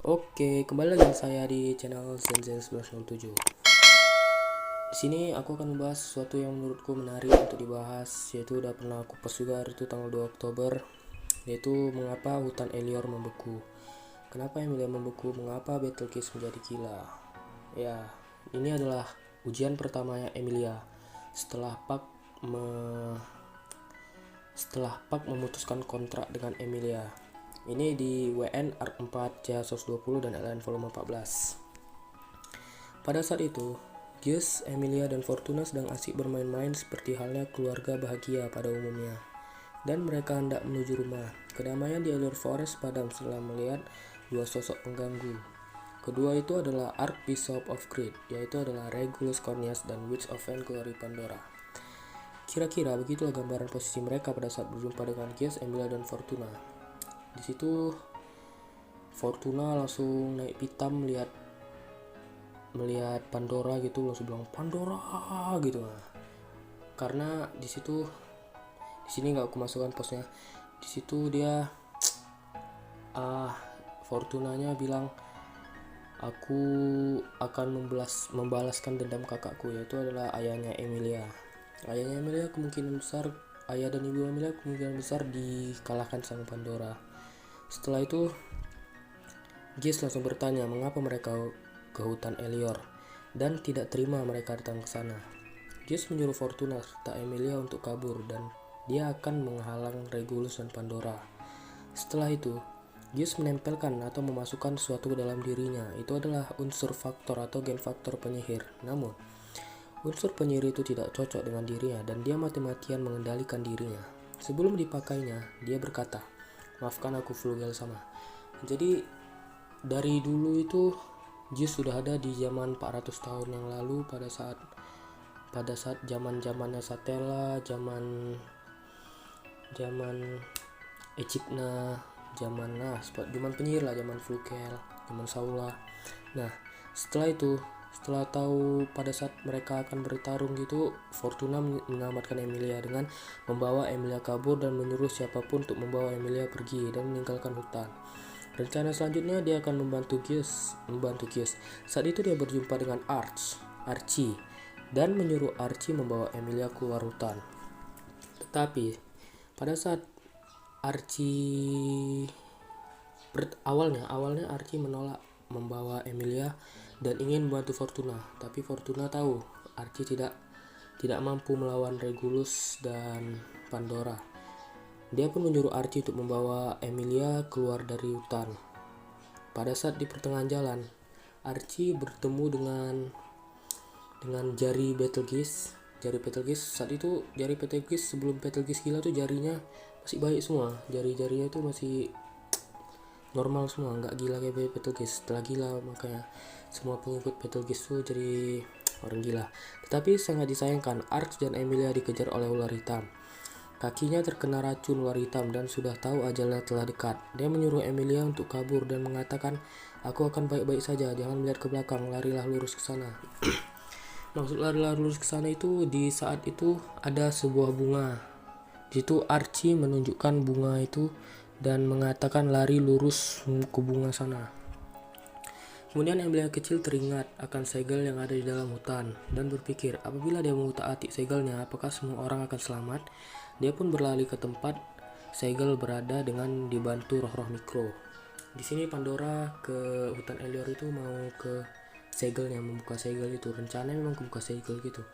Oke, kembali lagi saya di channel Zenzen1107. Di sini aku akan membahas sesuatu yang menurutku menarik untuk dibahas, yaitu udah pernah aku post juga itu tanggal 2 Oktober, yaitu mengapa hutan Elior membeku. Kenapa Emilia membeku? Mengapa Betelgeuse menjadi gila? Ya, ini adalah ujian pertamanya Emilia setelah Puck memutuskan kontrak dengan Emilia. Ini di WN Arc 4 J120 dan LN volume 14. Pada saat itu, Gus, Emilia, dan Fortuna sedang asik bermain-main seperti halnya keluarga bahagia pada umumnya. Dan mereka hendak menuju rumah. Kedamaian di Elior Forest padam setelah melihat dua sosok pengganggu. Kedua itu adalah Archbishop of Crete, yaitu adalah Regulus Cornelius dan Witch of Vainglory Pandora. Kira-kira begitulah gambaran posisi mereka pada saat berjumpa dengan Gus, Emilia, dan Fortuna. Di situ Fortuna langsung naik pitam melihat Pandora gitu, langsung bilang Pandora gitu. Karena di sini nggak aku masukkan postnya. Di situ dia Fortunanya bilang, aku akan membalaskan dendam kakakku, yaitu adalah ayahnya Emilia. Ayah dan ibu Emilia kemungkinan besar dikalahkan sama Pandora. Setelah itu Gis langsung bertanya mengapa mereka ke hutan Elior dan tidak terima mereka datang ke sana. Gis menyuruh Fortuna serta Emilia untuk kabur dan dia akan menghalang Regulus dan Pandora. Setelah itu, Gis menempelkan atau memasukkan sesuatu ke dalam dirinya. Itu adalah unsur faktor atau gen faktor penyihir. Namun, unsur penyihir itu tidak cocok dengan dirinya dan dia mati-matian mengendalikan dirinya. Sebelum dipakainya, dia berkata, "Maafkan aku Flugel sama." Jadi dari dulu itu Gis sudah ada di zaman 400 tahun yang lalu pada saat zaman-zamannya Satella, zaman Echidna, zaman penyihir lah, zaman Flugel, zaman Saula. Nah, setelah tahu pada saat mereka akan bertarung gitu, Fortuna menyelamatkan Emilia dengan membawa Emilia kabur dan menyuruh siapapun untuk membawa Emilia pergi dan meninggalkan hutan. Rencana selanjutnya dia akan membantu Gis. Saat itu dia berjumpa dengan Archie dan menyuruh Archie membawa Emilia keluar hutan. Tetapi pada saat Archie awalnya Archie menolak membawa Emilia dan ingin membantu Fortuna, tapi Fortuna tahu Archie tidak mampu melawan Regulus dan Pandora. Dia pun menyuruh Archie untuk membawa Emilia keluar dari hutan. Pada saat di pertengahan jalan, Archie bertemu dengan jari Betelgeuse. Saat itu jari Betelgeuse sebelum Betelgeuse gila tuh jarinya masih baik semua. Jari-jarinya itu masih normal semua, nggak gila kayak Betelgeuse. Setelah gila makanya semua pengikut Betelgeuse tuh jadi orang gila. Tetapi sangat disayangkan, Arch dan Emilia dikejar oleh ular hitam. Kakinya terkena racun ular hitam dan sudah tahu ajalnya telah dekat. Dia menyuruh Emilia untuk kabur dan mengatakan, "Aku akan baik-baik saja, jangan melihat ke belakang, larilah lurus ke sana." Maksud larilah lurus ke sana itu di saat itu ada sebuah bunga. Di situ Archie menunjukkan bunga itu dan mengatakan lari lurus ke bunga sana. Kemudian Emilia kecil teringat akan segel yang ada di dalam hutan dan berpikir apabila dia mengutak-atik segelnya apakah semua orang akan selamat. Dia pun berlari ke tempat segel berada dengan dibantu roh-roh mikro. Di sini Pandora ke hutan Elior itu mau ke segelnya, membuka segel itu. Rencananya memang membuka segel gitu.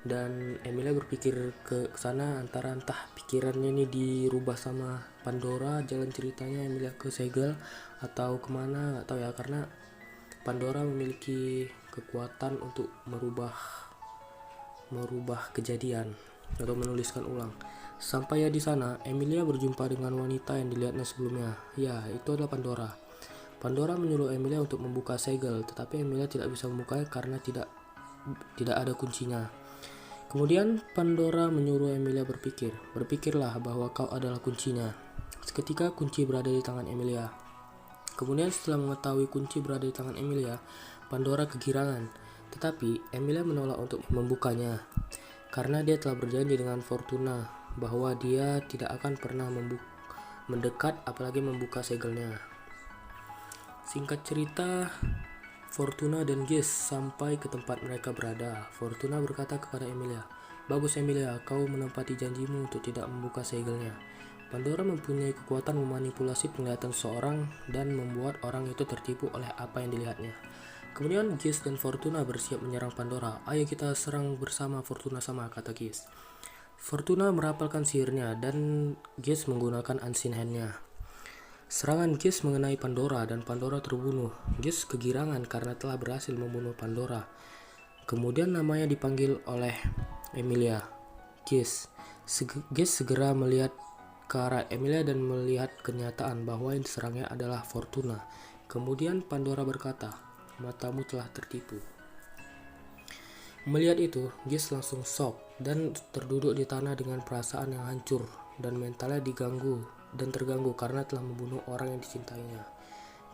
Dan Emilia berpikir ke sana antara entah pikirannya ini dirubah sama Pandora jalan ceritanya Emilia ke segel atau kemana nggak tahu ya, karena Pandora memiliki kekuatan untuk merubah kejadian atau menuliskan ulang. Sampai ya di sana, Emilia berjumpa dengan wanita yang dilihatnya sebelumnya. Ya, itu adalah Pandora. Pandora menyuruh Emilia untuk membuka segel, tetapi Emilia tidak bisa membukanya karena tidak ada kuncinya. Kemudian Pandora menyuruh Emilia berpikirlah bahwa kau adalah kuncinya. Seketika kunci berada di tangan Emilia. Kemudian setelah mengetahui kunci berada di tangan Emilia, Pandora kegirangan. Tetapi Emilia menolak untuk membukanya karena dia telah berjanji dengan Fortuna bahwa dia tidak akan pernah mendekat apalagi membuka segelnya. Singkat cerita, Fortuna dan Gish sampai ke tempat mereka berada. Fortuna berkata kepada Emilia, "Bagus Emilia, kau menepati janjimu untuk tidak membuka segelnya." Pandora mempunyai kekuatan memanipulasi penglihatan seseorang dan membuat orang itu tertipu oleh apa yang dilihatnya. Kemudian Gish dan Fortuna bersiap menyerang Pandora. "Ayo kita serang bersama Fortuna sama," kata Gish. Fortuna merapalkan sihirnya dan Gish menggunakan Unseen Hand-nya. Serangan Gish mengenai Pandora dan Pandora terbunuh. Gish kegirangan karena telah berhasil membunuh Pandora. Kemudian namanya dipanggil oleh Emilia, Gish. Gish segera melihat ke arah Emilia dan melihat kenyataan bahwa yang diserangnya adalah Fortuna. Kemudian Pandora berkata, "Matamu telah tertipu." Melihat itu, Gish langsung shock dan terduduk di tanah dengan perasaan yang hancur dan mentalnya terganggu karena telah membunuh orang yang dicintainya.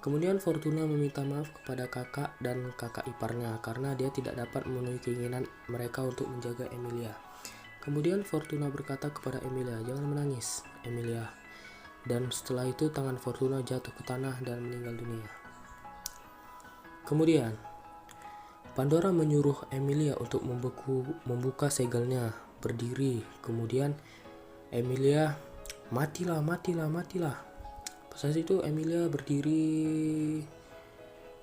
Kemudian Fortuna meminta maaf kepada kakak dan kakak iparnya karena dia tidak dapat memenuhi keinginan mereka untuk menjaga Emilia. Kemudian Fortuna berkata kepada Emilia, "Jangan menangis, Emilia." Dan setelah itu tangan Fortuna jatuh ke tanah dan meninggal dunia. Kemudian Pandora menyuruh Emilia untuk membuka segelnya, berdiri. Kemudian Emilia, "Matilah, matilah, matilah." Pas itu Emilia berdiri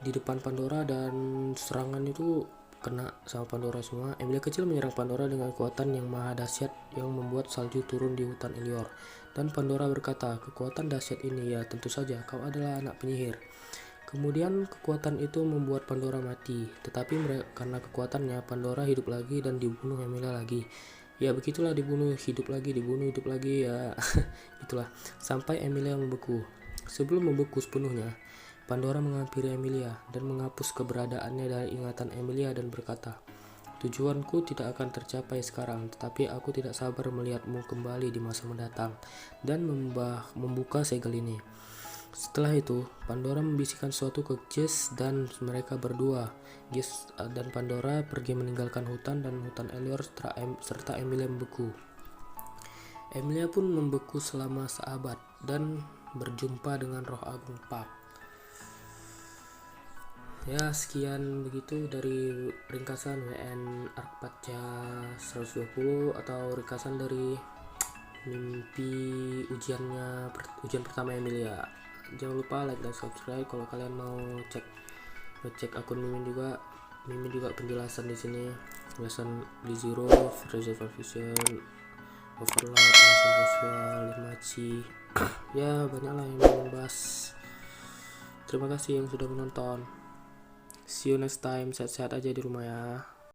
di depan Pandora dan serangan itu kena sama Pandora semua. Emilia kecil menyerang Pandora dengan kekuatan yang maha dahsyat yang membuat salju turun di hutan Elior. Dan Pandora berkata, "Kekuatan dahsyat ini, ya tentu saja kau adalah anak penyihir." Kemudian kekuatan itu membuat Pandora mati, tetapi karena kekuatannya Pandora hidup lagi dan dibunuh Emilia lagi. Ya begitulah, dibunuh hidup lagi ya. Itulah sampai Emilia membeku. Sebelum membeku sepenuhnya, Pandora menghampiri Emilia dan menghapus keberadaannya dari ingatan Emilia dan berkata, "Tujuanku tidak akan tercapai sekarang, tetapi aku tidak sabar melihatmu kembali di masa mendatang dan membuka segel ini." Setelah itu, Pandora membisikkan sesuatu ke Gish dan mereka berdua, Gish dan Pandora, pergi meninggalkan hutan Elior serta Emilia membeku. Emilia pun membeku selama seabad dan berjumpa dengan Roh Agung Puck. Ya, sekian begitu dari ringkasan WN Arcpatcha 120 atau ringkasan dari mimpi ujian pertama Emilia. Jangan lupa like dan subscribe kalau kalian mau ngecek akun Mimin juga. Mimin juga penjelasan di sini, penjelasan di Zero, Reservoir Vision, Overlap, Vision Visual, Limachi. Ya banyak lah yang mau bahas. Terima kasih yang sudah menonton. See you next time. Sehat-sehat aja di rumah ya.